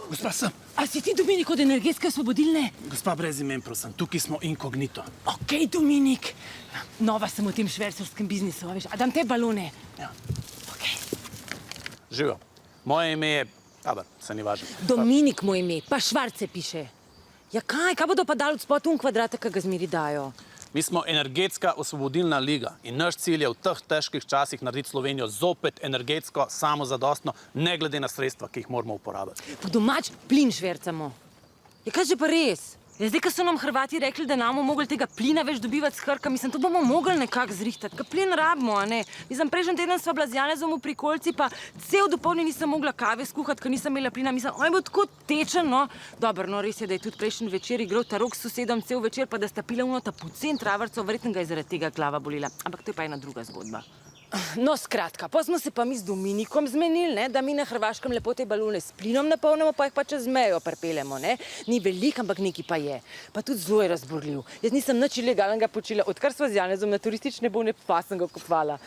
Gospa, sem. A si ti Dominik od Energetske osvobodilne? Gospa, brez imen, prosim. Tukaj smo inkognito. Okej, Dominik. Nova sem v tem švercarskem biznisu, a veš. A dam te balone? Ja. Okej. Živijo. Moje ime je... Dobar, se ni važno. Dominik moj ime, pa Švarce piše. Ja kaj bodo pa dali od spod kvadrata, ki ga zmeri dajo? Mi smo Energetska osvobodilna liga in naš cilj je v teh težkih časih narediti Slovenijo zopet energetsko samozadostno, ne glede na sredstva, ki jih moramo uporabiti. Po domač plin švercamo. Ja kaj že pa res? Ja, zdaj, ko so nam Hrvati rekli, da ne bomo mogli tega plina več dobivati s Krka, mislim, to bomo mogli nekako zrihtati. Ka plin rabimo, a ne? Mislim, prejšnji teden sva bila z Janezom v Prikolici, pa cel dopoldne nisem mogla kave skuhati, ker nisem imela plina. Mislim, on je bil tako tečen, no. Dobro, no, res je, da je tudi prejšnji večer igral tarok s sosedom cel večer, pa da sta pila ta pocen travarco, verjetno ga je zaradi tega glava bolila. Ampak to je pa ena druga zgodba. No, skratka, pa smo se pa mi z Dominikom zmenili, ne, da mi na Hrvaškem lepo te balone s plinom napolnimo, pa jih pa čez mejo pripeljemo, ne. Ni velik, ampak neki pa je. Pa tudi zelo je razburljiv. Jaz nisem nič ilegalnega počela, odkar sva z Janezom na turistične bone, pa sem ga kupovala.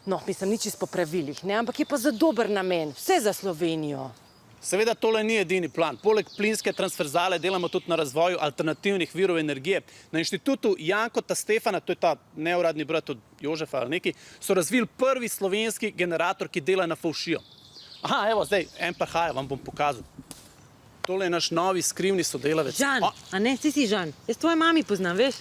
No, mislim, nič po pravilih, ne, ampak je pa za dober namen, vse za Slovenijo. Seveda tole ni edini plan. Poleg plinske transverzale delamo tudi na razvoju alternativnih virov energije. Na inštitutu Jankota Stefana, to je ta neuradni brat od Jožefa ali neki, so razvili prvi slovenski generator, ki dela na fovšijo. Aha, evo, zdaj, en prahaja, vam bom pokazal. Tole je naš novi skrivni sodelavec. Žan, a ne, si Žan. Jaz tvoje mami poznam, veš?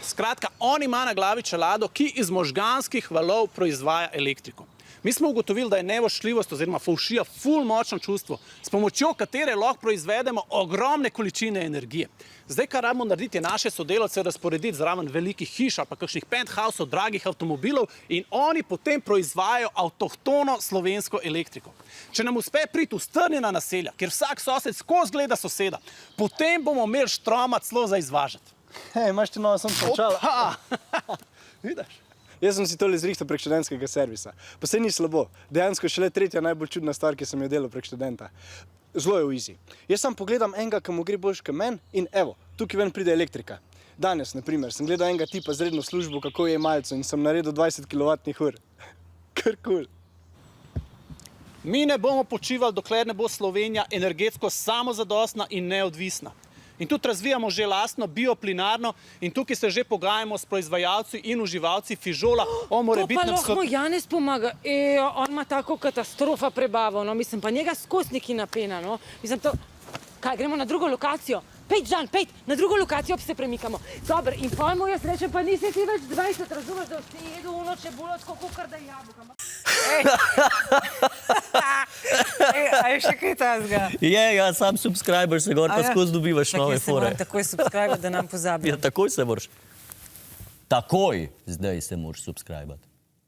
Skratka, on ima na glavi čelado, ki iz možganskih valov proizvaja elektriko. Mi smo ugotovili, da je nevoščljivost oziroma fovšija ful močno čustvo, s pomočjo katere lahko proizvedemo ogromne količine energije. Zdaj, kar rabimo narediti, je naše sodelavce razporediti zraven velikih hiš ali pa kakšnih penthousov, dragih avtomobilov in oni potem proizvajajo avtohtono slovensko elektriko. Če nam uspe priti v strnjena naselja, kjer vsak sosed skozi gleda soseda, potem bomo imeli štroma celo za izvažati. Hej, imaš ti novo sem počala. Opa! Vidiš? Jaz sem si tole zrihtal prek študentskega servisa. Pa se ni slabo. Dejansko šele tretja najbolj čudna stvar, ki sem jo delal prek študenta. Zelo je v easy. Jaz sam pogledam enega, ki mu gre boljš kot meni in evo, tukaj ven pride elektrika. Danes, na primer, sem gledal enega tipa z redno službo, kako je malce in sem naredil 20 kWh. Kar kul. Mi ne bomo počivali, dokler ne bo Slovenija energetsko samozadostna in neodvisna. In tudi razvijamo že lastno bioplinarno in tukaj se že pogajamo s proizvajalci in uživalci fižola o morebitnem... To pa lahko Janez pomaga. On ima tako katastrofa prebavo, no. Mislim, pa njega skozi neki napena, no. Mislim, to... Kaj, gremo na drugo lokacijo? Pejt, Žan, pejt, na drugo lokacijo se premikamo. Dobro, in pojmo jaz rečem, pa nisi ti več 20, razumeš, da si jedu ono čebulo, tako kukar da jabolka. A je še kaj tazga? Ja, sam subscriber se gor, pa skozi dobivaš nove fore. Tako se moram takoj subscribe, da nam pozabim. Ja, takoj se moraš. Takoj zdaj se moraš subscribati.